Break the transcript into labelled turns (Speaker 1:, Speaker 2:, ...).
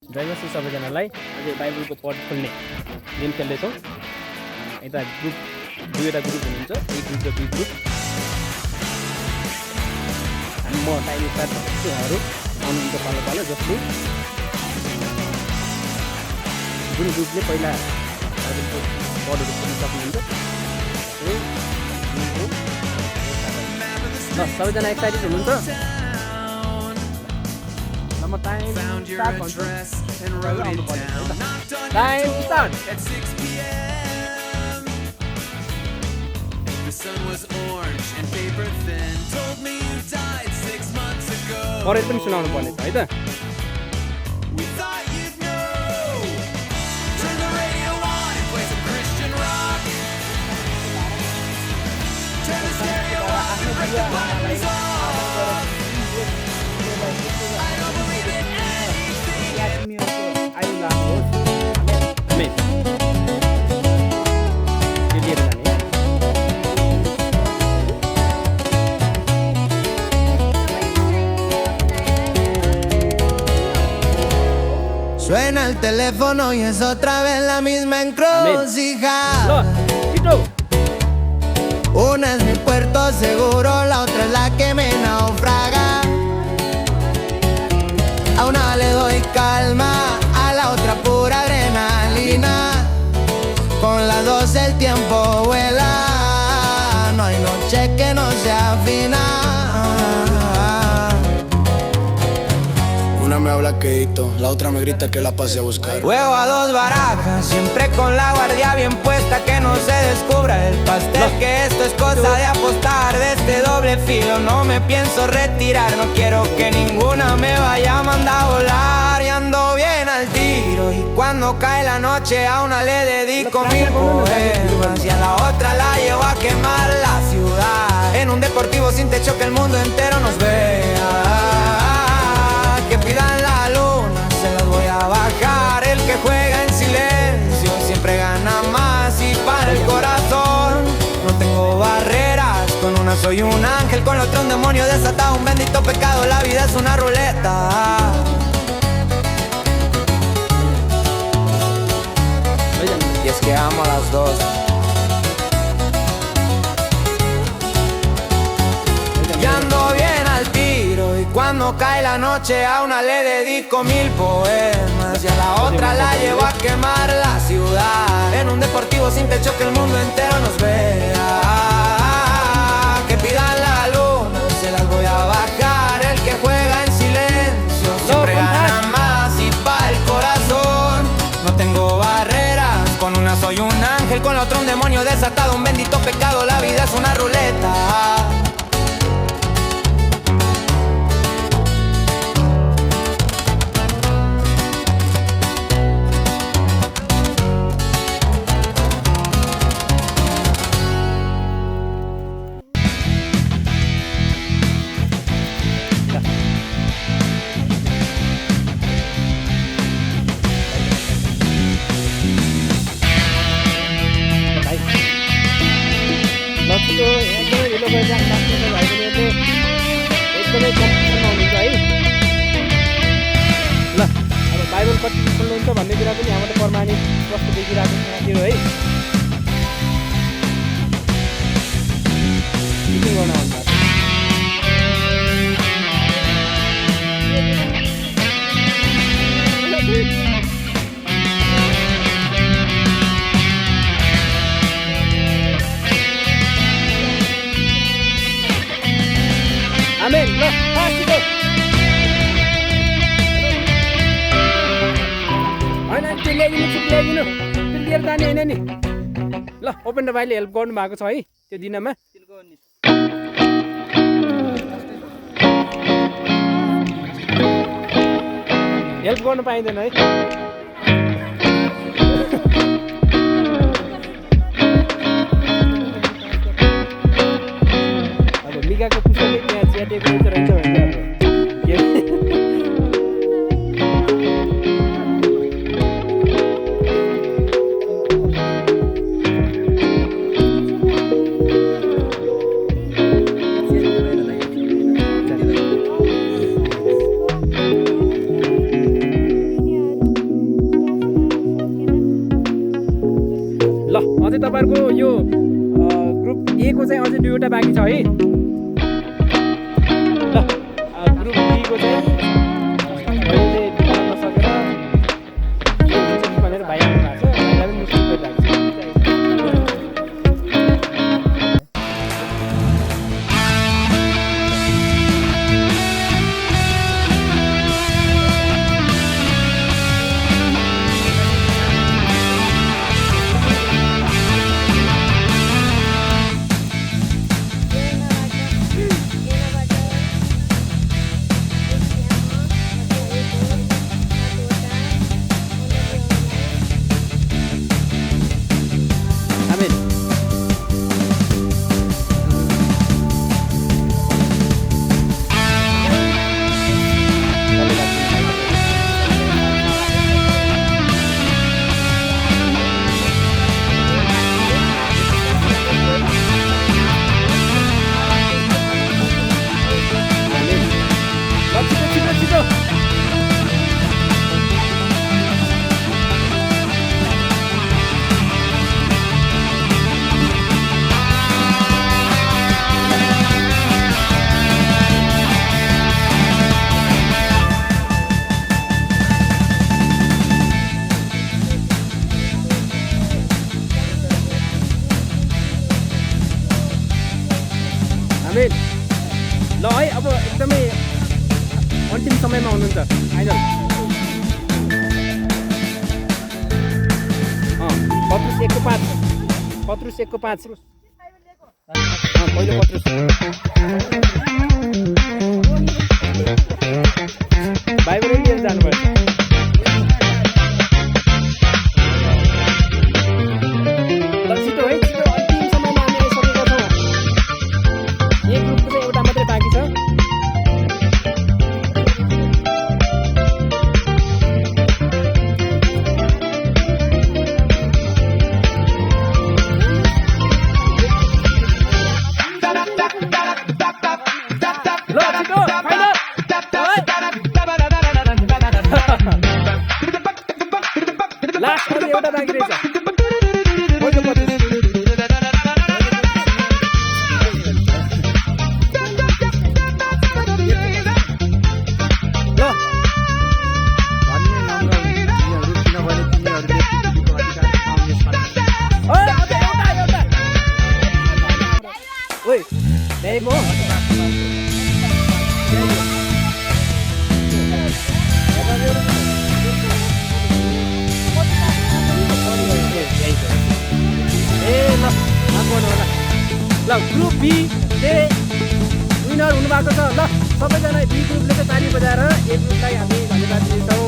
Speaker 1: जयमसी सबैजनालाई अझै बाइबलको पढ खोल्ने गेम खेल्दैछौँ। यता ग्रुप दुईवटा ग्रुप हुनुहुन्छ, ए ग्रुप र बी ग्रुप। अनि म टाइम स्टार्ट गर्छु, उहाँहरू आउनुहुन्छ पालो पालो। जस्तो जुन ग्रुपले पहिला बाइबलको पढहरू खोल्न सक्नुहुन्छ। ल सबैजना एक्साइटेड हुनुहुन्छ? म टाइम स्टार्ट भन्छु। Time start. पढेर पनि सुनाउनु पर्नेछ है त।
Speaker 2: Suena el teléfono y es otra vez la misma encrucijada. Una es mi puerto seguro, la otra es la que me naufraga. A una le doy calma, a la otra pura adrenalina. Con las dos el tiempo vuela, no hay noche que no sea fina. Una me habla quedito, la otra me grita que la pase a buscar. Juego a dos barajas, siempre con la guardia bien puesta, que no se descubra el pastel, que esto es cosa de apostar. De este doble filo no me pienso retirar, no quiero que ninguna me vaya a mandar a volar. Y ando bien al tiro, y cuando cae la noche a una le dedico 1000 poemas, y a la otra la llevo a quemar la ciudad. En un deportivo sin techo que el mundo entero nos vea. Que pidan la luna, se las voy a bajar. El que juega en silencio siempre gana más. Y para el corazón no tengo barreras. Con una soy un ángel, con la otra un demonio desatado. Un bendito pecado, la vida es una ruleta. Y es que amo a las dos. Y ando bien al tiro, y cuando cae la noche a una le dedico 1000 poemas, y a la otra la llevo a quemar la ciudad. En un deportivo sin techo que el mundo entero nos vea. Que pidan la luna, se las voy a bajar. El que juega en silencio siempre gana más. Y para el corazón no tengo barreras. Con una soy un ángel, con la otra un demonio desatado. Un bendito pecado, la vida es una ruleta.
Speaker 1: एकदमै कम्पिटिसनमा हुनुहुन्छ है। ल अब Bible कति खोल्नुहुन्छ भन्ने कुरा पनि यहाँबाट प्रमाणित प्रश्न देखिरहेको छ साथीहरू है। मिटिङ गर्न आउनु भएको आमेन। ल फास्टो होइन त्यो ल्याइदिनु छुट ल्याइदिनु, त्यो लिएर जाने होइन नि। ल उपेन्द्र भाइले हेल्प गर्नुभएको छ है त्यो दिनमा। हेल्प गर्नु पाइँदैन है। अब मिकाको पुस्तकले त्यहाँ च्याटेको रहेछ भने चाहिँ अझै तपाईँहरूको यो ग्रुप ए को चाहिँ अझै 2वटा बाँकी छ है। ल ग्रुप बी को चाहिँ अहिले डिपार्टमा सकेर के हुन्छ कि भनेर भाइ आउनु भएको छ। भाइलाई पनि मुस्कुल गरिरहेको छ। ल है अब एकदमै अन्तिम समयमा हुनुहुन्छ फाइनल। पत्रुस 1 को 5 पत्रुस 1 को 5 पहिलो पत्रुस बाइबलै लिएर जानुपर्छ। ल छिटो है छिटो अन्तिम समयमा हामी आइसकेका छौँ। एक ग्रुपको चाहिँ एउटा मात्रै बाँकी छ। लास्ट अझै एउटा बाँकी रहेछ। पहिलो पत्रुस ओइ ल्याएको हो। ल ग्रुप बी चाहिँ विनर हुनुभएको छ। ल सबैजना बी ग्रुपले चाहिँ ताली बजाएर ए ग्रुपलाई हामी धन्यवाद दिन्छौँ।